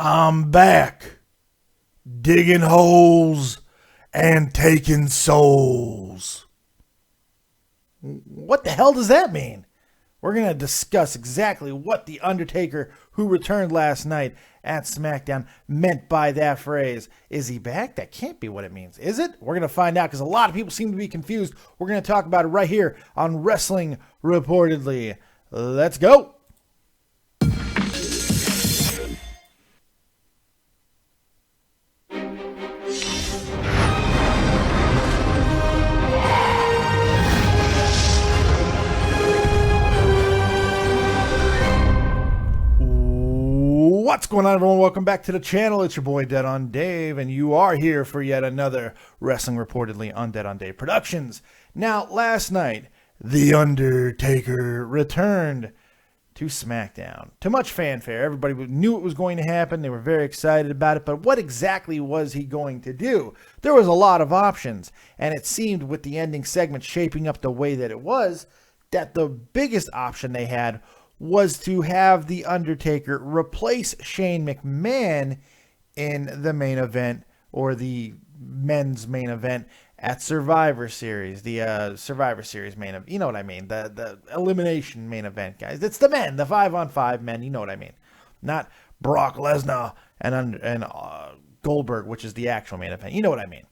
I'm back, digging holes and taking souls. What the hell does that mean? We're going to discuss exactly what the Undertaker, who returned last night at SmackDown, meant by that phrase. Is he back? That can't be what it means, is it? We're going to find out because a lot of people seem to be confused. We're going to talk about it right here on Wrestling Reportedly. Let's go. What's going on, everyone? Welcome back to the channel. It's your boy Dead on Dave, and you are here for yet another Wrestling Reportedly on Dead on Dave Productions. Now, last night, The Undertaker returned to SmackDown. To much fanfare. Everybody knew it was going to happen. They were very excited about it, but what exactly was he going to do? There was a lot of options, and it seemed with the ending segment shaping up the way that it was, that the biggest option they had was to have The Undertaker replace Shane McMahon in the main event, or the men's main event at Survivor Series, the Survivor Series main event. You know what I mean? The elimination main event, guys. It's the men, the 5-on-5 men. You know what I mean? Not Brock Lesnar and Goldberg, which is the actual main event. You know what I mean?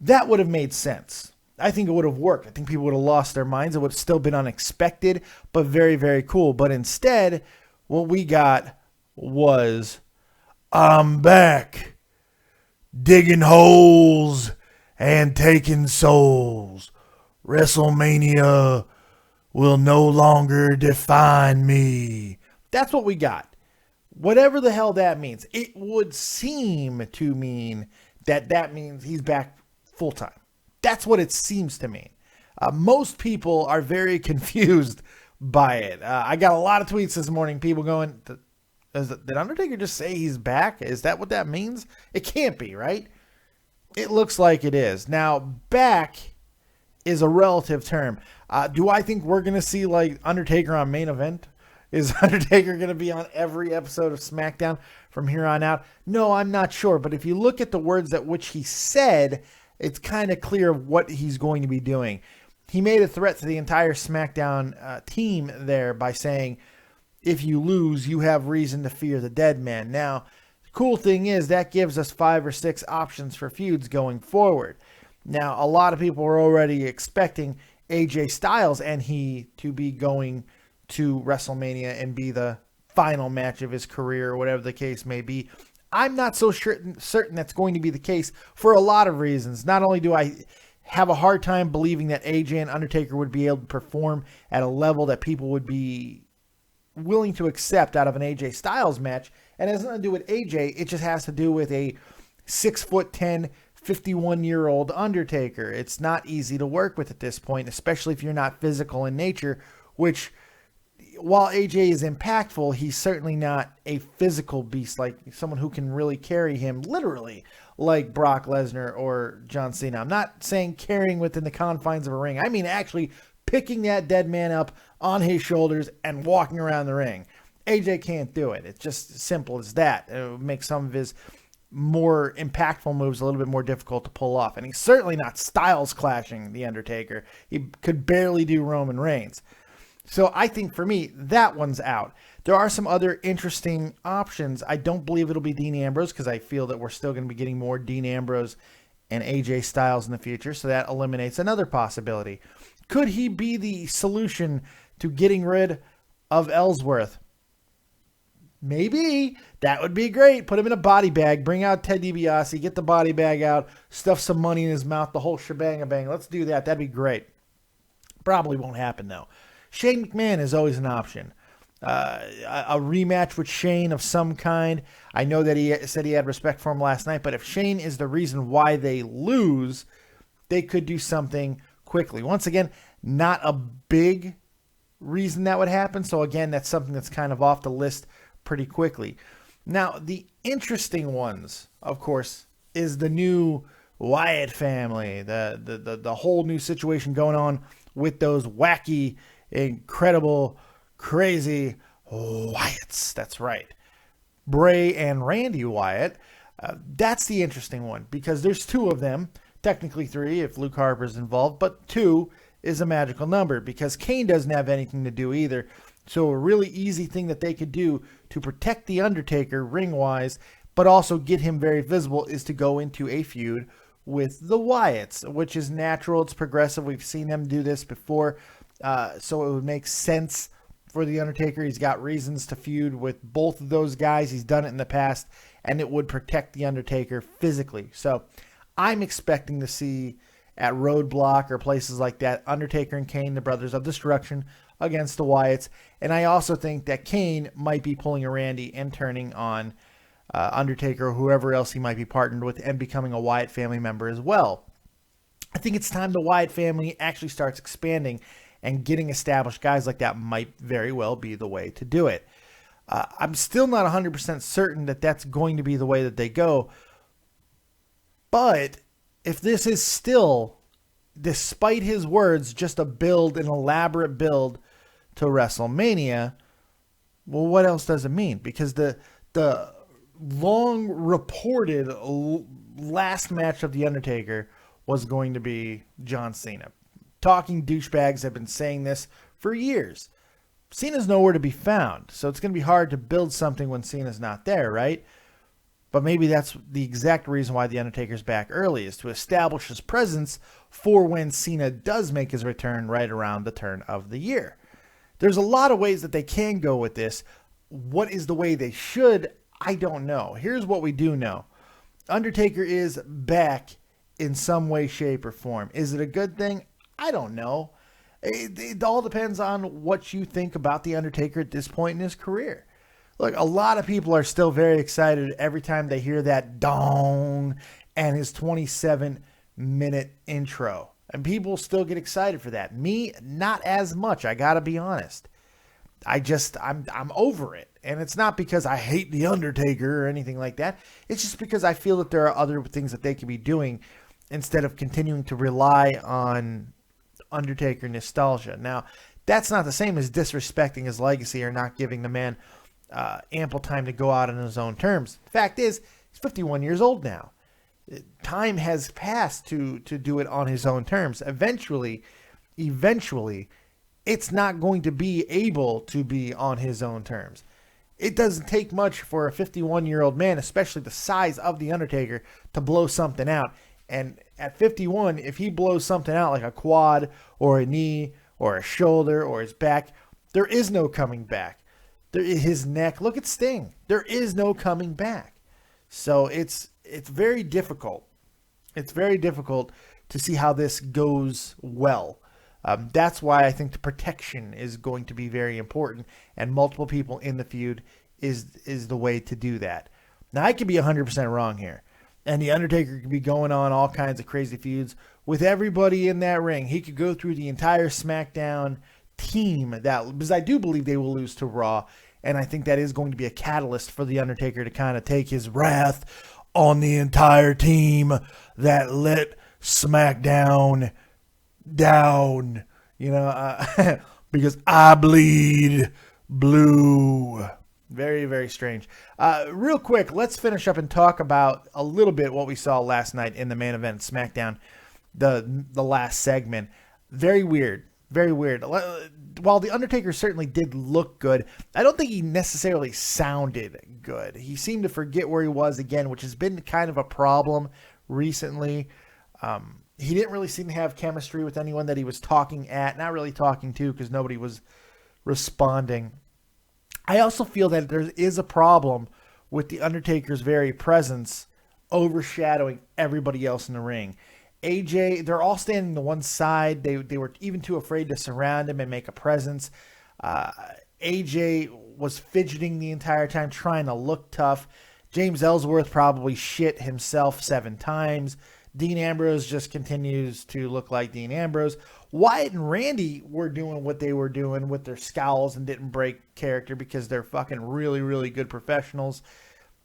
That would have made sense. I think it would have worked. I think people would have lost their minds. It would have still been unexpected, but very, very cool. But instead, what we got was, I'm back, digging holes and taking souls. WrestleMania will no longer define me. That's what we got. Whatever the hell that means. It would seem to mean that means he's back full time. That's what it seems to mean. Most people are very confused by it. I got a lot of tweets this morning, people going, did Undertaker just say he's back? Is that what that means? It can't be, right? It looks like it is. Now, back is a relative term. Do I think we're going to see like Undertaker on main event? Is Undertaker going to be on every episode of SmackDown from here on out? No, I'm not sure. But if you look at the words that which he said, it's kind of clear what he's going to be doing. He made a threat to the entire SmackDown team there by saying, if you lose, you have reason to fear the dead man. Now, the cool thing is that gives us 5 or 6 options for feuds going forward. Now, a lot of people are already expecting AJ Styles and he to be going to WrestleMania and be the final match of his career, or whatever the case may be. I'm not so certain that's going to be the case for a lot of reasons. Not only do I have a hard time believing that AJ and Undertaker would be able to perform at a level that people would be willing to accept out of an AJ Styles match, and it has nothing to do with AJ, it just has to do with a 6'10", 51-year-old Undertaker. It's not easy to work with at this point, especially if you're not physical in nature, which, while AJ is impactful, he's certainly not a physical beast, like someone who can really carry him literally like Brock Lesnar or John Cena. I'm not saying carrying within the confines of a ring. I mean actually picking that dead man up on his shoulders and walking around the ring. AJ can't do it. It's just as simple as that. It would make some of his more impactful moves a little bit more difficult to pull off. And he's certainly not Styles clashing The Undertaker. He could barely do Roman Reigns. So I think for me, that one's out. There are some other interesting options. I don't believe it'll be Dean Ambrose because I feel that we're still going to be getting more Dean Ambrose and AJ Styles in the future. So that eliminates another possibility. Could he be the solution to getting rid of Ellsworth? Maybe. That would be great. Put him in a body bag. Bring out Ted DiBiase. Get the body bag out. Stuff some money in his mouth. The whole shebang-a-bang. Let's do that. That'd be great. Probably won't happen, though. Shane McMahon is always an option. A rematch with Shane of some kind. I know that he said he had respect for him last night, but if Shane is the reason why they lose, they could do something quickly. Once again, not a big reason that would happen. So again, that's something that's kind of off the list pretty quickly. Now, the interesting ones, of course, is the new Wyatt family, the whole new situation going on with those wacky, incredible, crazy Wyatts. That's right. Bray and Randy Wyatt. That's the interesting one because there's two of them, technically three if Luke Harper's involved, but two is a magical number because Kane doesn't have anything to do either. So a really easy thing that they could do to protect The Undertaker ring-wise, but also get him very visible, is to go into a feud with the Wyatts, which is natural. It's progressive. We've seen them do this before. So it would make sense for The Undertaker. He's got reasons to feud with both of those guys. He's done it in the past, and it would protect The Undertaker physically. So I'm expecting to see at Roadblock or places like that, Undertaker and Kane, the Brothers of Destruction, against the Wyatts. And I also think that Kane might be pulling a Randy and turning on Undertaker or whoever else he might be partnered with and becoming a Wyatt family member as well. I think it's time the Wyatt family actually starts expanding, and getting established guys like that might very well be the way to do it. I'm still not 100% certain that that's going to be the way that they go. But if this is still, despite his words, just a build, an elaborate build to WrestleMania, well, what else does it mean? Because the long reported last match of The Undertaker was going to be John Cena. Talking douchebags have been saying this for years. Cena's nowhere to be found, so it's going to be hard to build something when Cena's not there, right? But maybe that's the exact reason why The Undertaker's back early, is to establish his presence for when Cena does make his return right around the turn of the year. There's a lot of ways that they can go with this. What is the way they should? I don't know. Here's what we do know. Undertaker is back in some way, shape, or form. Is it a good thing? I don't know. It all depends on what you think about The Undertaker at this point in his career. Look, a lot of people are still very excited every time they hear that dong and his 27-minute intro. And people still get excited for that. Me, not as much. I got to be honest. I'm over it. And it's not because I hate The Undertaker or anything like that. It's just because I feel that there are other things that they could be doing instead of continuing to rely on Undertaker nostalgia. Now, that's not the same as disrespecting his legacy or not giving the man ample time to go out on his own terms. The fact is, he's 51 years old now. Time has passed to do it on his own terms. Eventually, it's not going to be able to be on his own terms. It doesn't take much for a 51-year-old man, especially the size of The Undertaker, to blow something out. And at 51, if he blows something out like a quad or a knee or a shoulder or his back, there is no coming back. His neck, look at Sting. There is no coming back. So it's very difficult. It's very difficult to see how this goes well. That's why I think the protection is going to be very important, and multiple people in the feud is the way to do that. Now, I could be 100% wrong here, and The Undertaker could be going on all kinds of crazy feuds with everybody in that ring. He could go through the entire SmackDown team, because I do believe they will lose to Raw, and I think that is going to be a catalyst for The Undertaker to kind of take his wrath on the entire team that let SmackDown down, because I bleed blue. Very, very strange. Real quick, let's finish up and talk about a little bit what we saw last night in the main event SmackDown, the last segment. Very weird. Very weird. While The Undertaker certainly did look good, I don't think he necessarily sounded good. He seemed to forget where he was again, which has been kind of a problem recently. He didn't really seem to have chemistry with anyone that he was talking at, not really talking to, because nobody was responding. I also feel that there is a problem with The Undertaker's very presence overshadowing everybody else in the ring. AJ, they're all standing to one side. They were even too afraid to surround him and make a presence. AJ was fidgeting the entire time, trying to look tough. James Ellsworth probably shit himself 7 times. Dean Ambrose just continues to look like Dean Ambrose. Wyatt and Randy were doing what they were doing with their scowls and didn't break character because they're fucking really, really good professionals.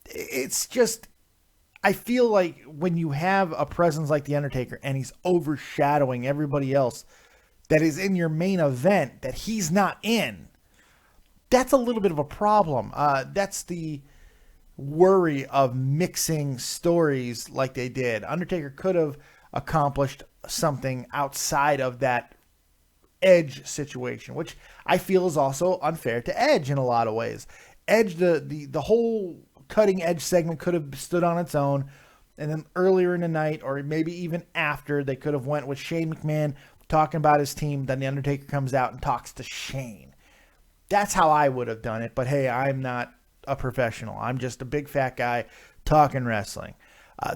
It's just, I feel like when you have a presence like The Undertaker and he's overshadowing everybody else that is in your main event that he's not in, that's a little bit of a problem. That's the worry of mixing stories like they did. Undertaker could have accomplished something outside of that Edge situation, which I feel is also unfair to Edge in a lot of ways. Edge, the whole cutting edge segment could have stood on its own, and then earlier in the night, or maybe even after, they could have went with Shane McMahon talking about his team. Then the Undertaker comes out and talks to Shane. That's how I would have done it. But hey, I'm not a professional. I'm just a big fat guy talking wrestling.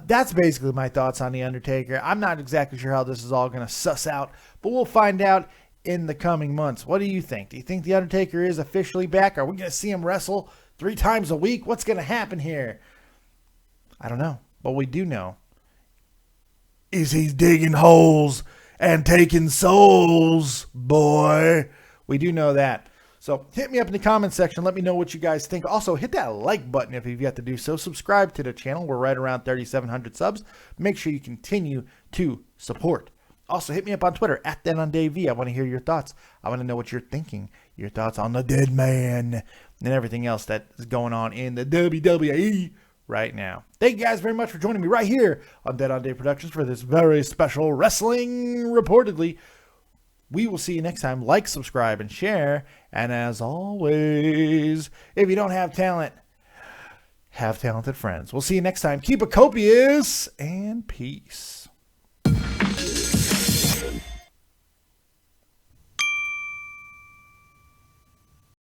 That's basically my thoughts on the Undertaker. I'm not exactly sure how this is all going to suss out, but we'll find out in the coming months. What do you think? Do you think the Undertaker is officially back? Are we going to see him wrestle 3 times a week? What's going to happen here? I don't know. But we do know is he's digging holes and taking souls, boy. We do know that. So hit me up in the comment section. Let me know what you guys think. Also, hit that like button if you've yet to do so. Subscribe to the channel. We're right around 3,700 subs. Make sure you continue to support. Also, hit me up on Twitter, @DeadOnDaveV. I want to hear your thoughts. I want to know what you're thinking. Your thoughts on the dead man and everything else that is going on in the WWE right now. Thank you guys very much for joining me right here on Dead on Dave Productions for this very special Wrestling Reportedly. We will see you next time. Like, subscribe, and share. And as always, if you don't have talent, have talented friends. We'll see you next time. Keep it copious and peace.